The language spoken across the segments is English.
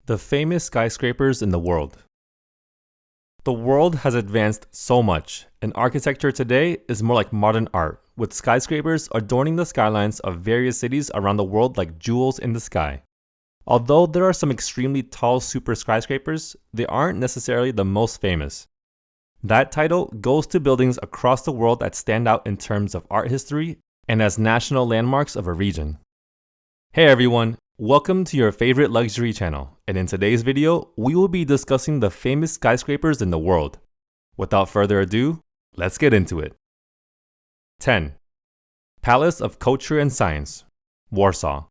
The famous skyscrapers in the world. The world has advanced so much, and architecture today is more like modern art, with skyscrapers adorning the skylines of various cities around the world like jewels in the sky. Although there are some extremely tall super skyscrapers, they aren't necessarily the most famous. That title goes to buildings across the world that stand out in terms of art history and as national landmarks of a region. Hey everyone! Welcome to your favorite luxury channel, and in today's video, we will be discussing the famous skyscrapers in the world. Without further ado, let's get into it. 10. Palace of Culture and Science, Warsaw.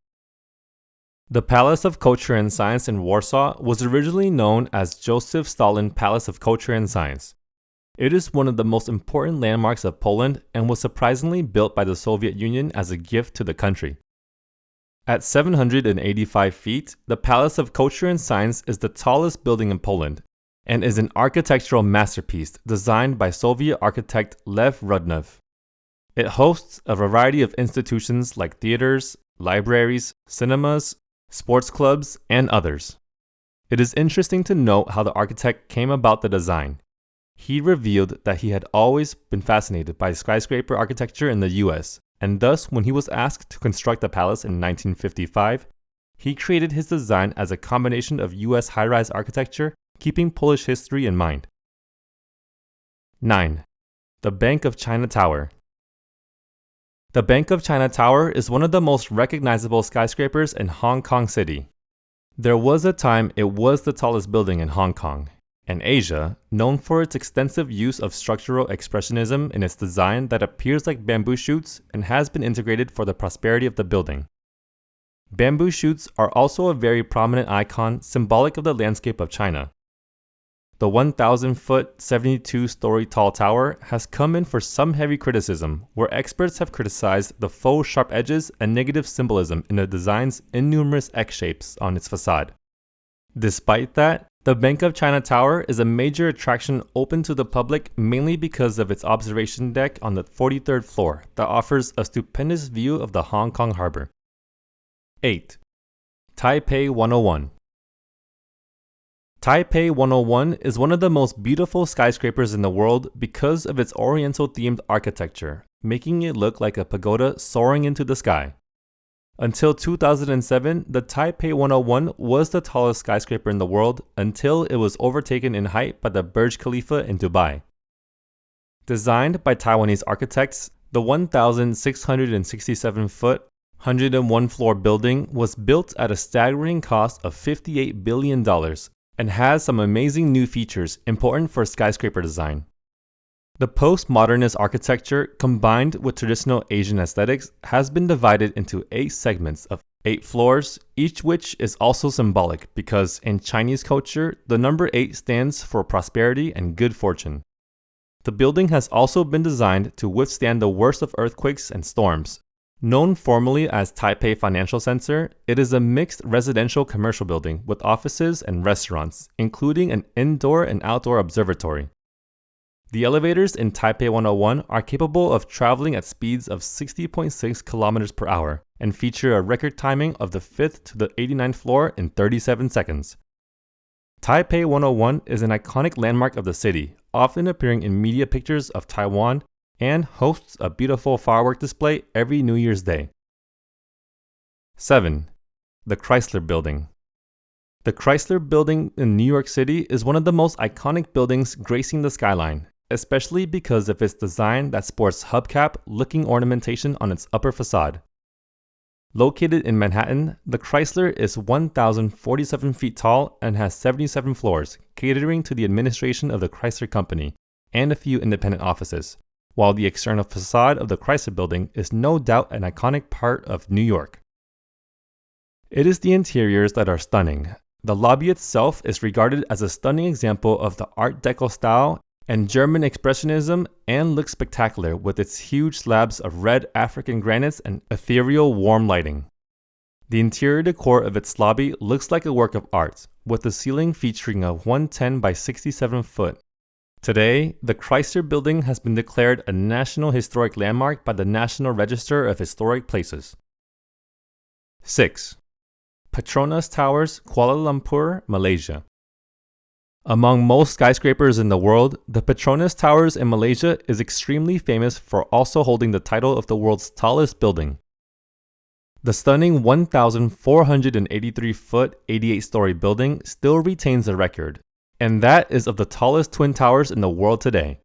The Palace of Culture and Science in Warsaw was originally known as Joseph Stalin Palace of Culture and Science. It is one of the most important landmarks of Poland and was surprisingly built by the Soviet Union as a gift to the country. At 785 feet, the Palace of Culture and Science is the tallest building in Poland and is an architectural masterpiece designed by Soviet architect Lev Rudnev. It hosts a variety of institutions like theaters, libraries, cinemas, sports clubs, and others. It is interesting to note how the architect came about the design. He revealed that he had always been fascinated by skyscraper architecture in the US, and thus when he was asked to construct the palace in 1955, he created his design as a combination of US high-rise architecture, keeping Polish history in mind. 9. The Bank of China Tower. The Bank of China Tower is one of the most recognizable skyscrapers in Hong Kong City. There was a time it was the tallest building in Hong Kong, and Asia, known for its extensive use of structural expressionism in its design that appears like bamboo shoots and has been integrated for the prosperity of the building. Bamboo shoots are also a very prominent icon symbolic of the landscape of China. The 1,000-foot, 72-story tall tower has come in for some heavy criticism, where experts have criticized the faux sharp edges and negative symbolism in the design's innumerous X-shapes on its facade. Despite that, the Bank of China Tower is a major attraction open to the public mainly because of its observation deck on the 43rd floor that offers a stupendous view of the Hong Kong harbor. 8. TAIPEI 101. TAIPEI 101 is one of the most beautiful skyscrapers in the world because of its oriental-themed architecture, making it look like a pagoda soaring into the sky. Until 2007, the TAIPEI 101 was the tallest skyscraper in the world until it was overtaken in height by the BURJ KHALIFA in Dubai. Designed by Taiwanese architects, the 1,667-foot, 101-floor building was built at a staggering cost of $58 billion and has some amazing new features important for skyscraper design. The postmodernist architecture, combined with traditional Asian aesthetics, has been divided into 8 segments of 8 floors, each which is also symbolic because in Chinese culture, the number 8 stands for prosperity and good fortune. The building has also been designed to withstand the worst of earthquakes and storms. Known formally as Taipei Financial Center, it is a mixed residential commercial building with offices and restaurants, including an indoor and outdoor observatory. The elevators in TAIPEI 101 are capable of traveling at speeds of 60.6 kilometers per hour and feature a record timing of the 5th to the 89th floor in 37 seconds. TAIPEI 101 is an iconic landmark of the city, often appearing in media pictures of Taiwan, and hosts a beautiful firework display every New Year's Day. 7. The Chrysler Building. The Chrysler Building in New York City is one of the most iconic buildings gracing the skyline, especially because of its design that sports hubcap-looking ornamentation on its upper facade. Located in Manhattan, the Chrysler is 1,047 feet tall and has 77 floors, catering to the administration of the Chrysler Company and a few independent offices, while the external facade of the Chrysler Building is no doubt an iconic part of New York. It is the interiors that are stunning. The lobby itself is regarded as a stunning example of the Art Deco style and German Expressionism and looks spectacular with its huge slabs of red African granites and ethereal warm lighting. The interior decor of its lobby looks like a work of art, with the ceiling featuring a 110 by 67 foot. Today, the Chrysler Building has been declared a National Historic Landmark by the National Register of Historic Places. 6. PETRONAS Towers, Kuala Lumpur, Malaysia. Among most skyscrapers in the world, the PETRONAS Towers in Malaysia is extremely famous for also holding the title of the world's tallest building. The stunning 1,483-foot, 88-story building still retains the record, and that is of the tallest twin towers in the world today.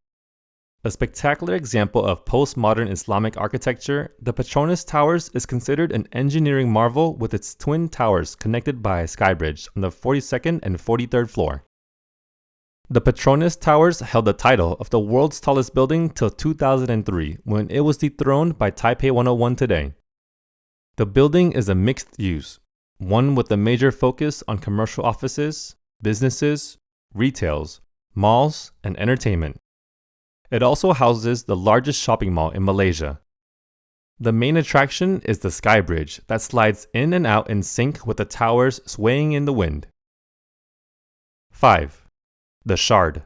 A spectacular example of postmodern Islamic architecture, the PETRONAS Towers is considered an engineering marvel with its twin towers connected by a sky bridge on the 42nd and 43rd floor. The PETRONAS Towers held the title of the world's tallest building till 2003, when it was dethroned by TAIPEI 101 today. The building is a mixed use, one with a major focus on commercial offices, businesses, retails, malls, and entertainment. It also houses the largest shopping mall in Malaysia. The main attraction is the sky bridge that slides in and out in sync with the towers swaying in the wind. 5. The Shard.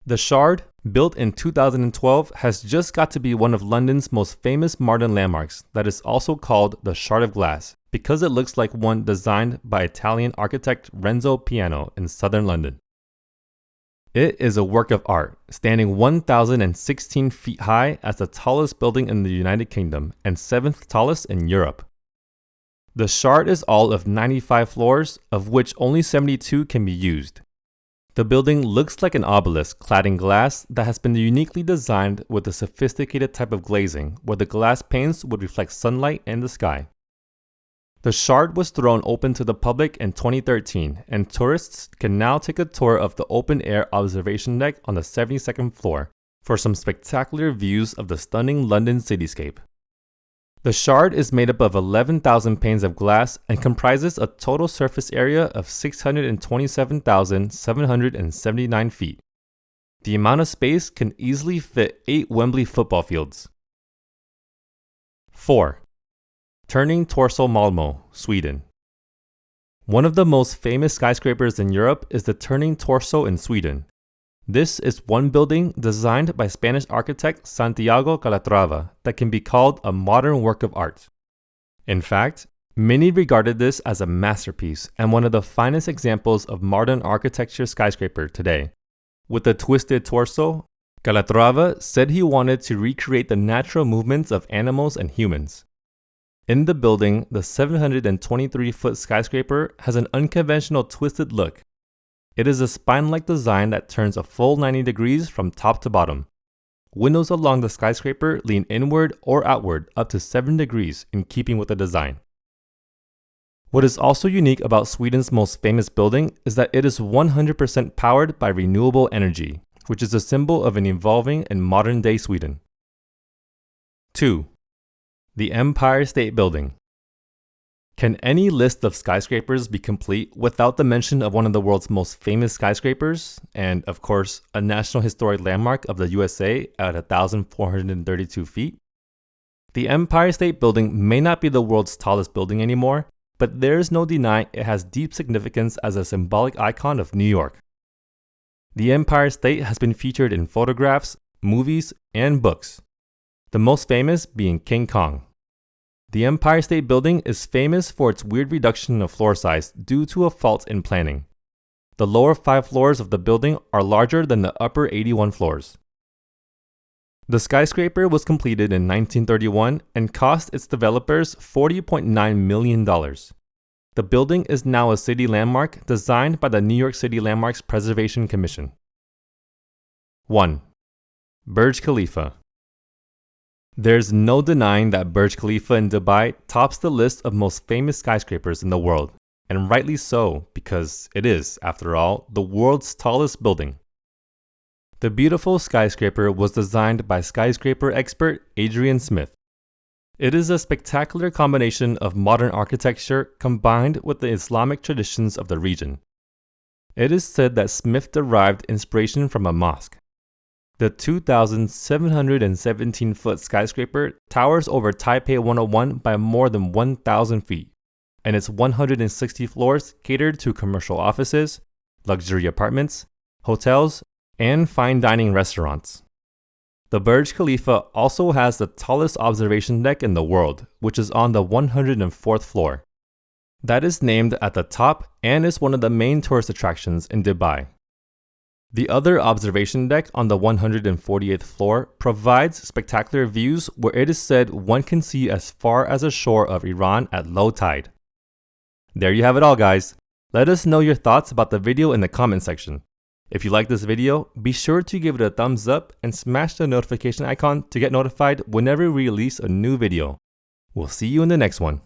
The Shard, built in 2012, has just got to be one of London's most famous modern landmarks that is also called the Shard of Glass because it looks like one designed by Italian architect Renzo Piano in southern London. It is a work of art, standing 1,016 feet high as the tallest building in the United Kingdom and 7th tallest in Europe. The Shard is all of 95 floors, of which only 72 can be used. The building looks like an obelisk clad in glass that has been uniquely designed with a sophisticated type of glazing where the glass panes would reflect sunlight and the sky. The Shard was thrown open to the public in 2013, and tourists can now take a tour of the open-air observation deck on the 72nd floor for some spectacular views of the stunning London cityscape. The Shard is made up of 11,000 panes of glass and comprises a total surface area of 627,779 feet. The amount of space can easily fit 8 Wembley football fields. 4. Turning Torso Malmö, Sweden. One of the most famous skyscrapers in Europe is the Turning Torso in Sweden. This is one building designed by Spanish architect Santiago Calatrava that can be called a modern work of art. In fact, many regarded this as a masterpiece and one of the finest examples of modern architecture skyscraper today. With the twisted torso, Calatrava said he wanted to recreate the natural movements of animals and humans. In the building, the 723-foot skyscraper has an unconventional twisted look. It is a spine-like design that turns a full 90 degrees from top to bottom. Windows along the skyscraper lean inward or outward up to 7 degrees in keeping with the design. What is also unique about Sweden's most famous building is that it is 100% powered by renewable energy, which is a symbol of an evolving and modern-day Sweden. 2. The Empire State Building. Can any list of skyscrapers be complete without the mention of one of the world's most famous skyscrapers, and of course, a National Historic Landmark of the USA at 1,432 feet? The Empire State Building may not be the world's tallest building anymore, but there is no denying it has deep significance as a symbolic icon of New York. The Empire State has been featured in photographs, movies, and books, the most famous being King Kong. The Empire State Building is famous for its weird reduction of floor size due to a fault in planning. The lower 5 floors of the building are larger than the upper 81 floors. The skyscraper was completed in 1931 and cost its developers $40.9 million. The building is now a city landmark designed by the New York City Landmarks Preservation Commission. 1. BURJ Khalifa. There's no denying that Burj Khalifa in Dubai tops the list of most famous skyscrapers in the world, and rightly so, because it is, after all, the world's tallest building. The beautiful skyscraper was designed by skyscraper expert Adrian Smith. It is a spectacular combination of modern architecture combined with the Islamic traditions of the region. It is said that Smith derived inspiration from a mosque. The 2,717-foot skyscraper towers over TAIPEI 101 by more than 1,000 feet, and its 160 floors catered to commercial offices, luxury apartments, hotels, and fine dining restaurants. The Burj Khalifa also has the tallest observation deck in the world, which is on the 104th floor. That is named at the top and is one of the main tourist attractions in Dubai. The other observation deck on the 148th floor provides spectacular views where it is said one can see as far as the shore of Iran at low tide. There you have it all, guys. Let us know your thoughts about the video in the comment section. If you like this video, be sure to give it a thumbs up and smash the notification icon to get notified whenever we release a new video. We'll see you in the next one.